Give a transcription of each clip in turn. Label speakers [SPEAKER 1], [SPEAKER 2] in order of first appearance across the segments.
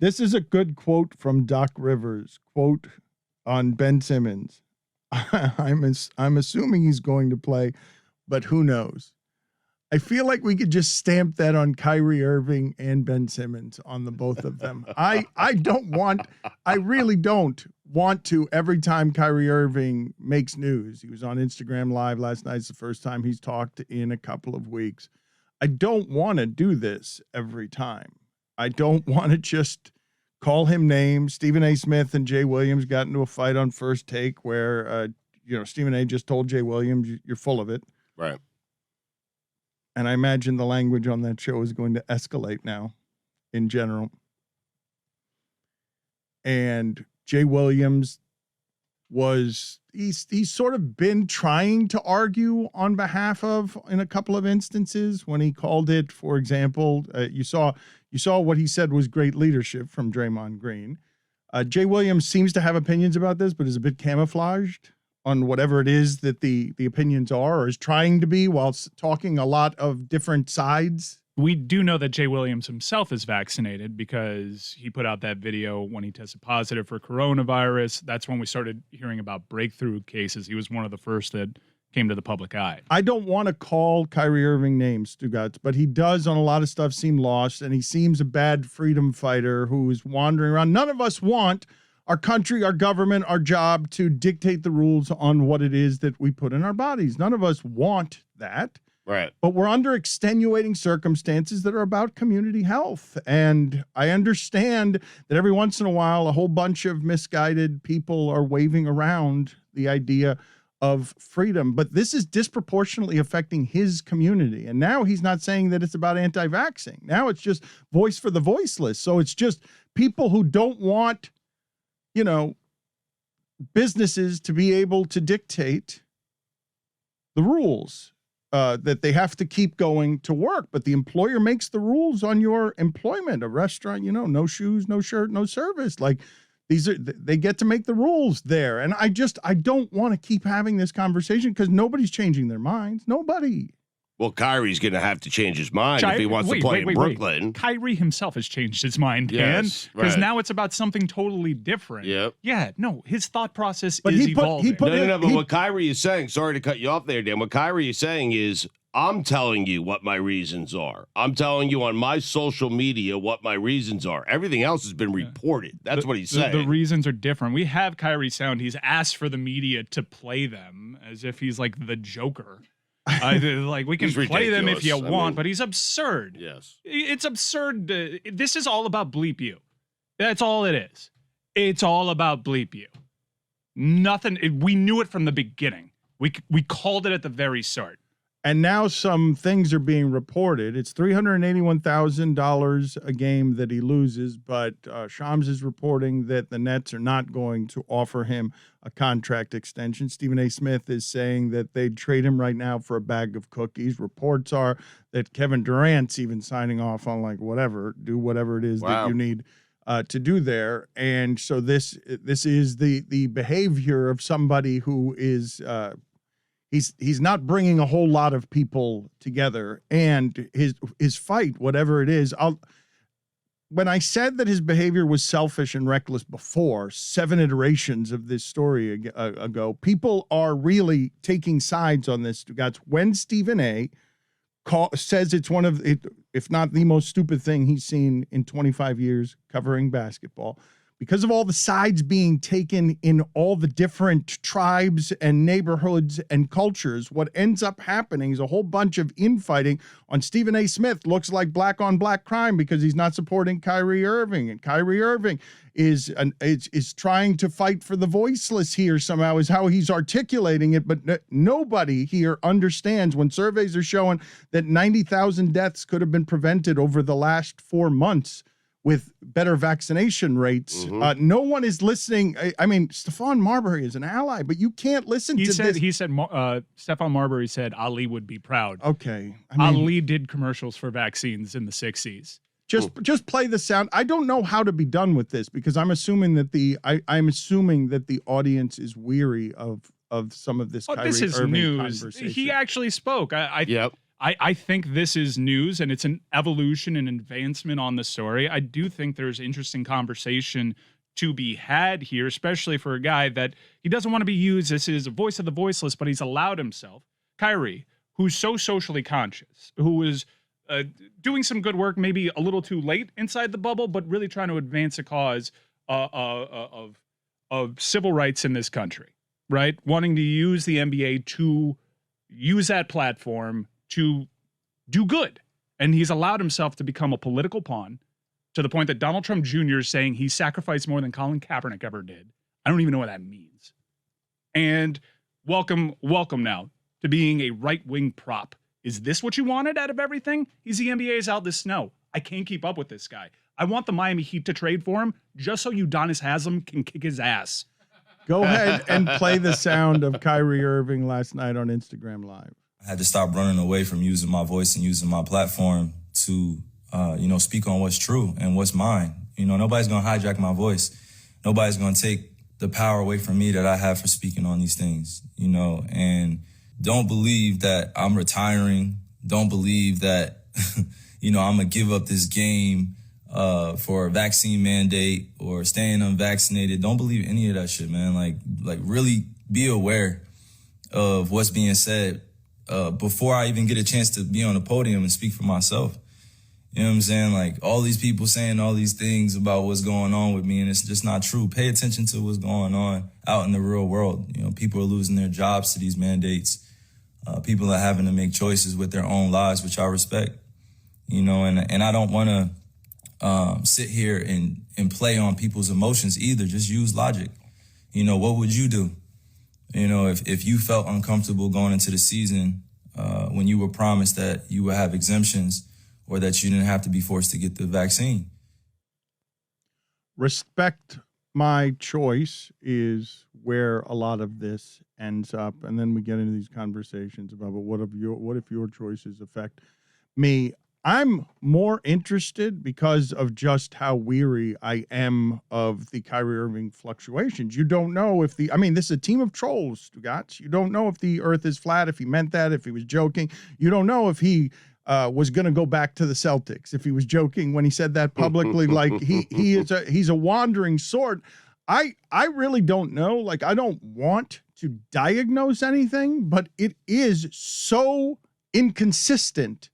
[SPEAKER 1] This is a good quote from Doc Rivers. Quote on Ben Simmons. I'm assuming he's going to play, but who knows? I feel like we could just stamp that on Kyrie Irving and Ben Simmons on the both of them. I really don't want to every time Kyrie Irving makes news. He was on Instagram Live last night. It's the first time he's talked in a couple of weeks. I don't want to do this every time. I don't want to just call him names. Stephen A. Smith and Jay Williams got into a fight on First Take where, Stephen A. just told Jay Williams, you're full of it.
[SPEAKER 2] Right.
[SPEAKER 1] And I imagine the language on that show is going to escalate now in general. And Jay Williams he's sort of been trying to argue on behalf of in a couple of instances when he called it, for example, you saw what he said was great leadership from Draymond Green. Jay Williams seems to have opinions about this, but is a bit camouflaged on whatever it is that the opinions are or is trying to be while talking a lot of different sides.
[SPEAKER 3] We do know that Jay Williams himself is vaccinated because he put out that video when he tested positive for coronavirus. That's when we started hearing about breakthrough cases. He was one of the first that came to the public eye.
[SPEAKER 1] I don't want to call Kyrie Irving names, Stugotz, but he does on a lot of stuff seem lost, and he seems a bad freedom fighter who is wandering around. None of us want our country, our government, our job to dictate the rules on what it is that we put in our bodies. None of us want that.
[SPEAKER 2] Right.
[SPEAKER 1] But we're under extenuating circumstances that are about community health. And I understand that every once in a while, a whole bunch of misguided people are waving around the idea of freedom. But this is disproportionately affecting his community. And now he's not saying that it's about anti-vaxxing. Now it's just voice for the voiceless. So it's just people who don't want, businesses to be able to dictate the rules. That they have to keep going to work, but the employer makes the rules on your employment. A restaurant, no shoes, no shirt, no service. Like they get to make the rules there. And I don't want to keep having this conversation because nobody's changing their minds. Nobody.
[SPEAKER 2] Well, Kyrie's going to have to change his mind if he wants to play in Brooklyn.
[SPEAKER 3] Kyrie himself has changed his mind,
[SPEAKER 2] yes,
[SPEAKER 3] because
[SPEAKER 2] right.
[SPEAKER 3] now it's about something totally different.
[SPEAKER 2] Yep.
[SPEAKER 3] Yeah, no, his thought process is evolving.
[SPEAKER 2] But what Kyrie is saying, sorry to cut you off there, Dan, what Kyrie is saying is, I'm telling you what my reasons are. I'm telling you on my social media what my reasons are. Everything else has been reported. That's what he's saying.
[SPEAKER 3] The reasons are different. We have Kyrie sound. He's asked for the media to play them as if he's like the Joker. We can play them if you want, but he's absurd.
[SPEAKER 2] Yes.
[SPEAKER 3] It's absurd. This is all about bleep you. That's all it is. It's all about bleep you. Nothing. We knew it from the beginning. We called it at the very start.
[SPEAKER 1] And now some things are being reported. It's $381,000 a game that he loses, but Shams is reporting that the Nets are not going to offer him a contract extension. Stephen A. Smith is saying that they'd trade him right now for a bag of cookies. Reports are that Kevin Durant's even signing off on do whatever it is that you need to do there. And so this is the behavior of somebody who is He's not bringing a whole lot of people together, and his fight, whatever it is. When I said that his behavior was selfish and reckless before 7 iterations of this story ago, people are really taking sides on this. When Stephen A. says it's one of, if not the most stupid thing he's seen in 25 years covering basketball, because of all the sides being taken in all the different tribes and neighborhoods and cultures, what ends up happening is a whole bunch of infighting on Stephen A. Smith. Looks like black on black crime because he's not supporting Kyrie Irving. And Kyrie Irving is trying to fight for the voiceless here somehow, is how he's articulating it. But nobody here understands when surveys are showing that 90,000 deaths could have been prevented over the last 4 months with better vaccination rates.
[SPEAKER 2] Mm-hmm.
[SPEAKER 1] No one is listening. I mean, Stephon Marbury is an ally, but you can't listen to this.
[SPEAKER 3] He said, Stephon Marbury said Ali would be proud.
[SPEAKER 1] Okay.
[SPEAKER 3] Ali did commercials for vaccines in the 60s.
[SPEAKER 1] Just play the sound. I don't know how to be done with this because I'm assuming that the audience is weary of some of this Kyrie
[SPEAKER 3] This is
[SPEAKER 1] Irving
[SPEAKER 3] news.
[SPEAKER 1] conversation.
[SPEAKER 3] He actually spoke.
[SPEAKER 2] Yep.
[SPEAKER 3] I think this is news, and it's an evolution and advancement on the story. I do think there's interesting conversation to be had here, especially for a guy that he doesn't want to be used as his voice of the voiceless, but he's allowed himself. Kyrie, who's so socially conscious, who is doing some good work, maybe a little too late inside the bubble, but really trying to advance a cause of civil rights in this country, right? Wanting to use the NBA to use that platform to do good. And he's allowed himself to become a political pawn to the point that Donald Trump Jr. is saying he sacrificed more than Colin Kaepernick ever did. I don't even know what that means. And welcome now to being a right-wing prop. Is this what you wanted out of everything? He's the NBA's out this snow. I can't keep up with this guy. I want the Miami Heat to trade for him just so Udonis Haslem can kick his ass.
[SPEAKER 1] Go ahead and play the sound of Kyrie Irving last night on Instagram Live.
[SPEAKER 4] I had to stop running away from using my voice and using my platform to, speak on what's true and what's mine. Nobody's going to hijack my voice. Nobody's going to take the power away from me that I have for speaking on these things, and don't believe that I'm retiring. Don't believe that, I'm going to give up this game for a vaccine mandate or staying unvaccinated. Don't believe any of that shit, man. Like really be aware of what's being said before I even get a chance to be on the podium and speak for myself. You know what I'm saying? Like all these people saying all these things about what's going on with me, and it's just not true. Pay attention to what's going on out in the real world. People are losing their jobs to these mandates. People are having to make choices with their own lives, which I respect. And I don't want to sit here and play on people's emotions either. Just use logic. What would you do? If you felt uncomfortable going into the season when you were promised that you would have exemptions or that you didn't have to be forced to get the vaccine.
[SPEAKER 1] Respect my choice is where a lot of this ends up. And then we get into these conversations about, well, what if your choices affect me? I'm more interested because of just how weary I am of the Kyrie Irving fluctuations. You don't know if this is a team of trolls, Stugotz. You don't know if the earth is flat, if he meant that, if he was joking. You don't know if he was going to go back to the Celtics, if he was joking when he said that publicly. Like he's a wandering sort. I really don't know. Like, I don't want to diagnose anything, but it is so inconsistent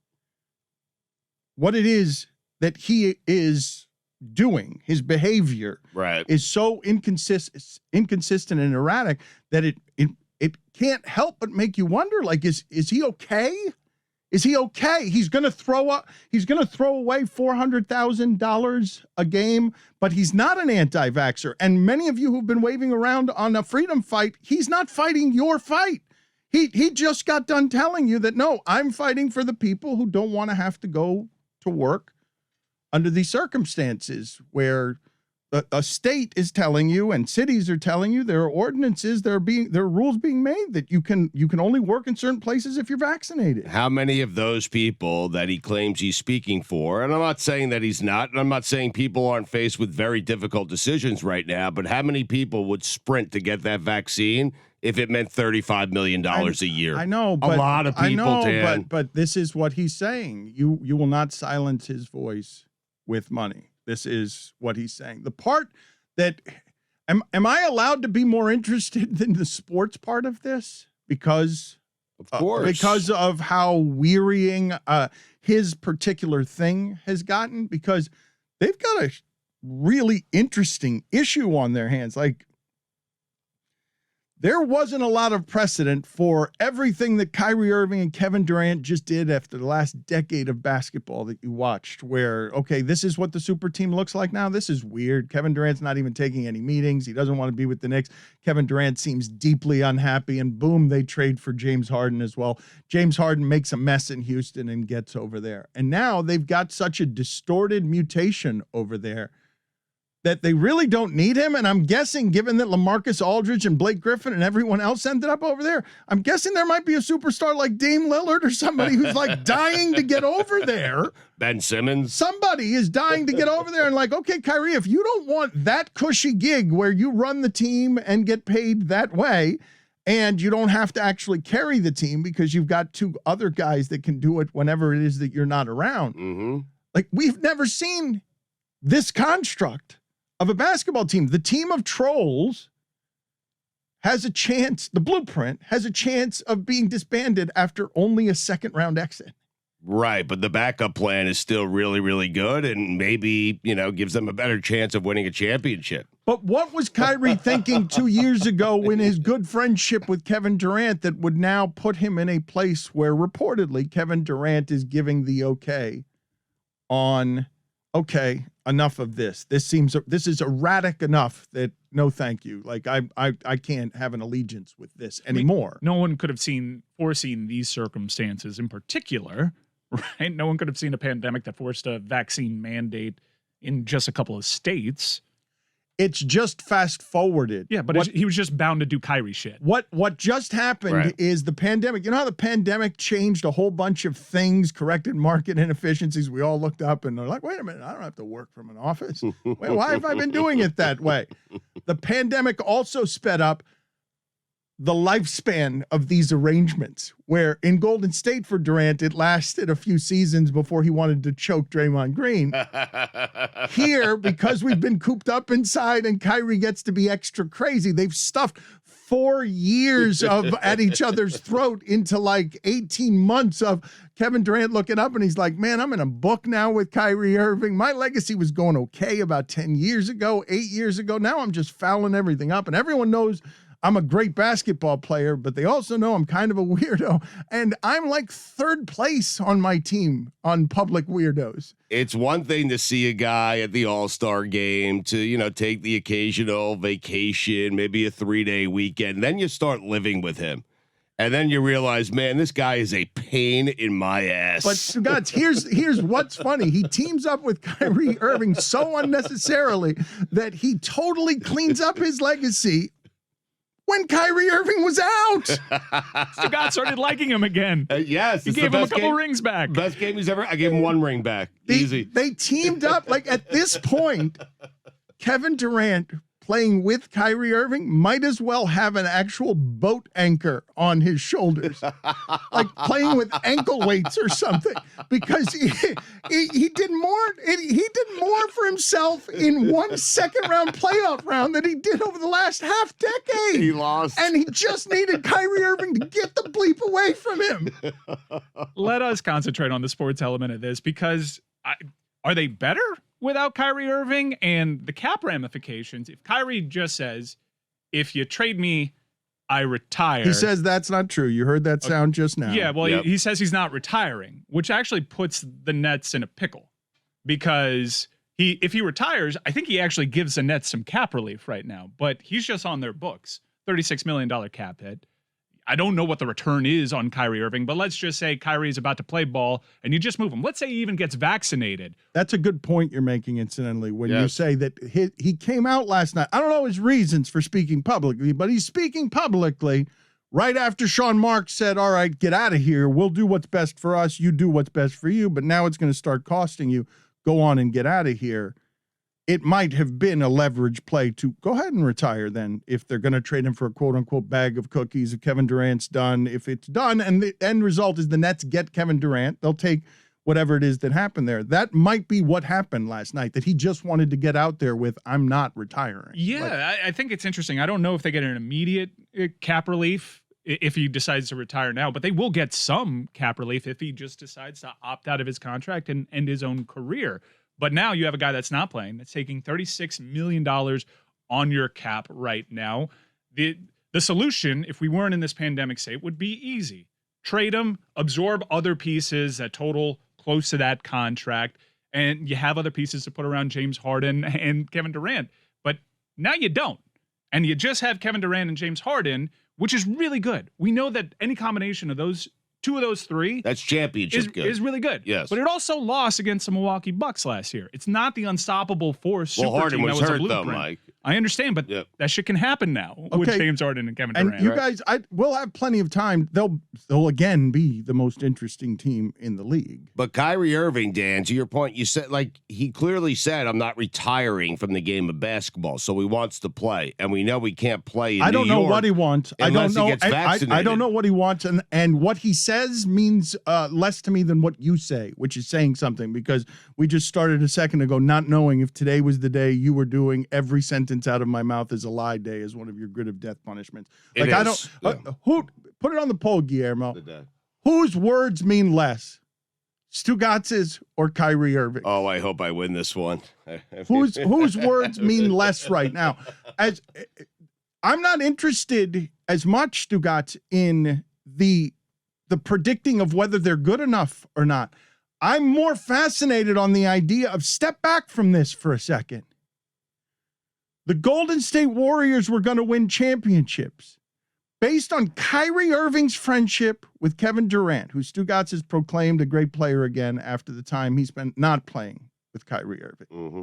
[SPEAKER 1] what it is that he is doing. His behavior is so inconsistent and erratic that it can't help but make you wonder, like, is he okay? Is he okay? He's going to throw away $400,000 a game, but he's not an anti-vaxxer. And many of you who've been waving around on a freedom fight, he's not fighting your fight. He just got done telling you that, no, I'm fighting for the people who don't want to have to go to work under these circumstances where a state is telling you and cities are telling you there are ordinances, there are rules being made that you can only work in certain places if you're vaccinated.
[SPEAKER 2] How many of those people that he claims he's speaking for, and I'm not saying that he's not, and I'm not saying people aren't faced with very difficult decisions right now, but how many people would sprint to get that vaccine if it meant $35 million a year?
[SPEAKER 1] I know, but
[SPEAKER 2] a lot of people, Dan.
[SPEAKER 1] But this is what he's saying. You will not silence his voice with money. This is what he's saying. The part that am I allowed to be more interested than the sports part of this? Because
[SPEAKER 2] of course,
[SPEAKER 1] because of how wearying his particular thing has gotten, because they've got a really interesting issue on their hands. Like, there wasn't a lot of precedent for everything that Kyrie Irving and Kevin Durant just did after the last decade of basketball that you watched, where, okay, this is what the super team looks like now. This is weird. Kevin Durant's not even taking any meetings. He doesn't want to be with the Knicks. Kevin Durant seems deeply unhappy, and boom, they trade for James Harden as well. James Harden makes a mess in Houston and gets over there. And now they've got such a distorted mutation over there that they really don't need him. And I'm guessing, given that LaMarcus Aldridge and Blake Griffin and everyone else ended up over there, I'm guessing there might be a superstar like Dame Lillard or somebody who's like dying to get over there.
[SPEAKER 2] Ben Simmons.
[SPEAKER 1] Somebody is dying to get over there and like, okay, Kyrie, if you don't want that cushy gig where you run the team and get paid that way, And you don't have to actually carry the team because you've got two other guys that can do it whenever it is that you're not around.
[SPEAKER 2] Mm-hmm.
[SPEAKER 1] Like, we've never seen this construct of a basketball team. The team of trolls has a chance, the blueprint has a chance of being disbanded after only a second round exit.
[SPEAKER 2] Right, but the backup plan is still really, really good and maybe, gives them a better chance of winning a championship.
[SPEAKER 1] But what was Kyrie thinking 2 years ago in his good friendship with Kevin Durant that would now put him in a place where reportedly Kevin Durant is giving the okay on, okay, enough of this. This is erratic enough that no thank you. Like, I can't have an allegiance with this anymore.
[SPEAKER 3] No one could have foreseen these circumstances in particular, right? No one could have seen a pandemic that forced a vaccine mandate in just a couple of states.
[SPEAKER 1] It's just fast forwarded.
[SPEAKER 3] Yeah, but he was just bound to do Kyrie shit.
[SPEAKER 1] What just happened is the pandemic. You know how the pandemic changed a whole bunch of things, corrected market inefficiencies. We all looked up and they're like, wait a minute, I don't have to work from an office. Wait, why have I been doing it that way? The pandemic also sped up the lifespan of these arrangements, where in Golden State for Durant, it lasted a few seasons before he wanted to choke Draymond Green. Here, because we've been cooped up inside and Kyrie gets to be extra crazy, they've stuffed 4 years of at each other's throat into like 18 months of Kevin Durant looking up and he's like, man, I'm in a book now with Kyrie Irving. My legacy was going okay about 10 years ago, 8 years ago. Now I'm just fouling everything up, and everyone knows I'm a great basketball player, but they also know I'm kind of a weirdo. And I'm like third place on my team on public weirdos.
[SPEAKER 2] It's one thing to see a guy at the All-Star game to, take the occasional vacation, maybe a 3-day weekend. Then you start living with him. And then you realize, man, this guy is a pain in my ass.
[SPEAKER 1] But Stugotz, here's what's funny. He teams up with Kyrie Irving so unnecessarily that he totally cleans up his legacy when Kyrie Irving was out.
[SPEAKER 3] Stugotz started liking him again.
[SPEAKER 2] Yes.
[SPEAKER 3] He gave him a couple rings back.
[SPEAKER 2] Best game he's ever. I gave him 1 ring back. Easy.
[SPEAKER 1] They teamed up. Like, at this point, Kevin Durant playing with Kyrie Irving might as well have an actual boat anchor on his shoulders, like playing with ankle weights or something, because he did more. He did more for himself in one second round playoff round than he did over the last half decade.
[SPEAKER 2] He lost,
[SPEAKER 1] and he just needed Kyrie Irving to get the bleep away from him.
[SPEAKER 3] Let us concentrate on the sports element of this, because are they better without Kyrie Irving and the cap ramifications? If Kyrie just says, if you trade me, I retire.
[SPEAKER 1] He says that's not true. You heard that sound just now.
[SPEAKER 3] Yeah, well,
[SPEAKER 2] Yep.
[SPEAKER 3] he says he's not retiring, which actually puts the Nets in a pickle, because if he retires, I think he actually gives the Nets some cap relief right now, but he's just on their books. $36 million cap hit. I don't know what the return is on Kyrie Irving, but let's just say Kyrie is about to play ball and you just move him. Let's say he even gets vaccinated.
[SPEAKER 1] That's a good point you're making, incidentally, when you say that he came out last night. I don't know his reasons for speaking publicly, but he's speaking publicly right after Sean Marks said, all right, get out of here. We'll do what's best for us. You do what's best for you, but now it's going to start costing you. Go on and get out of here. It might have been a leverage play to go ahead and retire then, if they're going to trade him for a quote-unquote bag of cookies. If Kevin Durant's done, if it's done, and the end result is the Nets get Kevin Durant, they'll take whatever it is that happened there. That might be what happened last night, that he just wanted to get out there with, I'm not retiring.
[SPEAKER 3] Yeah, I think it's interesting. I don't know if they get an immediate cap relief if he decides to retire now, but they will get some cap relief if he just decides to opt out of his contract and end his own career. But now you have a guy that's not playing, that's taking $36 million on your cap right now. The solution, if we weren't in this pandemic state, would be easy. Trade him, absorb other pieces that total close to that contract, and you have other pieces to put around James Harden and Kevin Durant. But now you don't. And you just have Kevin Durant and James Harden, which is really good. We know that any combination of those two of those three
[SPEAKER 2] that's championship good.
[SPEAKER 3] Is really good.
[SPEAKER 2] Yes.
[SPEAKER 3] But it also lost against the Milwaukee Bucks last year. It's not the unstoppable force.
[SPEAKER 2] Well,
[SPEAKER 3] super
[SPEAKER 2] Harden
[SPEAKER 3] team
[SPEAKER 2] was
[SPEAKER 3] that was
[SPEAKER 2] hurt,
[SPEAKER 3] a
[SPEAKER 2] though,
[SPEAKER 3] blueprint.
[SPEAKER 2] Mike.
[SPEAKER 3] I understand, but that shit can happen now with James Harden and Kevin Durant.
[SPEAKER 1] And you guys, we'll have plenty of time. They'll again be the most interesting team in the league.
[SPEAKER 2] But Kyrie Irving, Dan, to your point, you said, like, he clearly said, I'm not retiring from the game of basketball, so he wants to play. And we know we can't play in
[SPEAKER 1] I don't
[SPEAKER 2] New
[SPEAKER 1] know
[SPEAKER 2] York
[SPEAKER 1] what he wants. I don't know.
[SPEAKER 2] He gets vaccinated.
[SPEAKER 1] I don't know what he wants, and what he says means less to me than what you say, which is saying something, because we just started a second ago not knowing if today was the day you were doing every sentence out of my mouth is a lie day as one of your grid of death punishments. Like, I don't who put it on the poll, Guillermo. Whose words mean less, Stugotz's or Kyrie Irving?
[SPEAKER 2] Oh, I hope I win this one.
[SPEAKER 1] Whose words mean less right now? As I'm not interested as much, Stugotz, in the predicting of whether they're good enough or not. I'm more fascinated on the idea of step back from this for a second. The Golden State Warriors were going to win championships based on Kyrie Irving's friendship with Kevin Durant, who Stugotz has proclaimed a great player again after the time he spent not playing with Kyrie Irving.
[SPEAKER 2] Mm-hmm.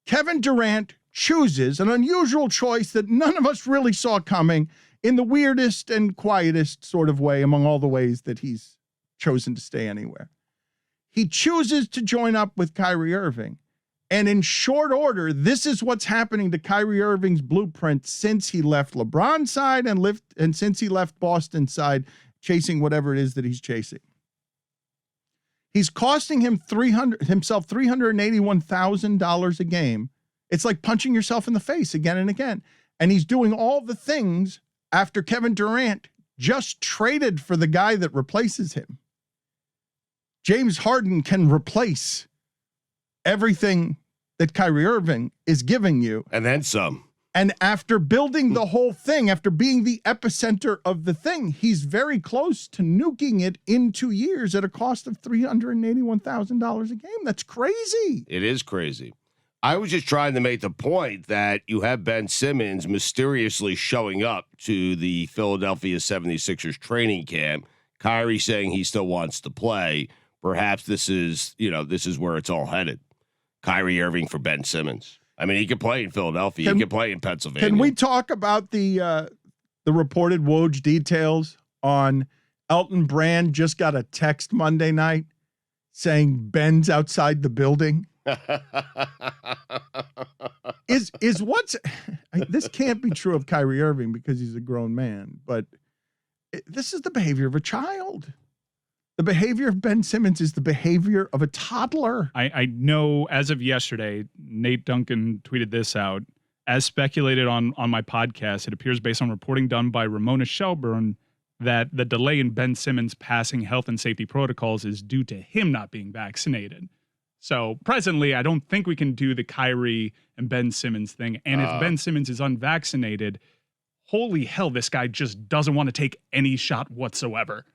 [SPEAKER 1] Kevin Durant chooses an unusual choice that none of us really saw coming in the weirdest and quietest sort of way among all the ways that he's chosen to stay anywhere. He chooses to join up with Kyrie Irving. And in short order, this is what's happening to Kyrie Irving's blueprint since he left LeBron's side and since he left Boston's side, chasing whatever it is that he's chasing. He's costing himself $381,000 a game. It's like punching yourself in the face again and again. And he's doing all the things after Kevin Durant just traded for the guy that replaces him. James Harden can replace everything that Kyrie Irving is giving you.
[SPEAKER 2] And then some.
[SPEAKER 1] And after building the whole thing, after being the epicenter of the thing, he's very close to nuking it in 2 years at a cost of $381,000 a game. That's crazy.
[SPEAKER 2] It is crazy. I was just trying to make the point that you have Ben Simmons mysteriously showing up to the Philadelphia 76ers training camp. Kyrie saying he still wants to play. Perhaps this is where it's all headed. Kyrie Irving for Ben Simmons. I mean, he could play in Philadelphia. He could play in Pennsylvania.
[SPEAKER 1] Can we talk about the reported Woj details on Elton Brand just got a text Monday night saying Ben's outside the building? Is what's this can't be true of Kyrie Irving because he's a grown man, but this is the behavior of a child. The behavior of Ben Simmons is the behavior of a toddler.
[SPEAKER 3] I know as of yesterday, Nate Duncan tweeted this out. As speculated on my podcast, it appears based on reporting done by Ramona Shelburne that the delay in Ben Simmons passing health and safety protocols is due to him not being vaccinated. So presently, I don't think we can do the Kyrie and Ben Simmons thing. And if Ben Simmons is unvaccinated, holy hell, this guy just doesn't want to take any shot whatsoever.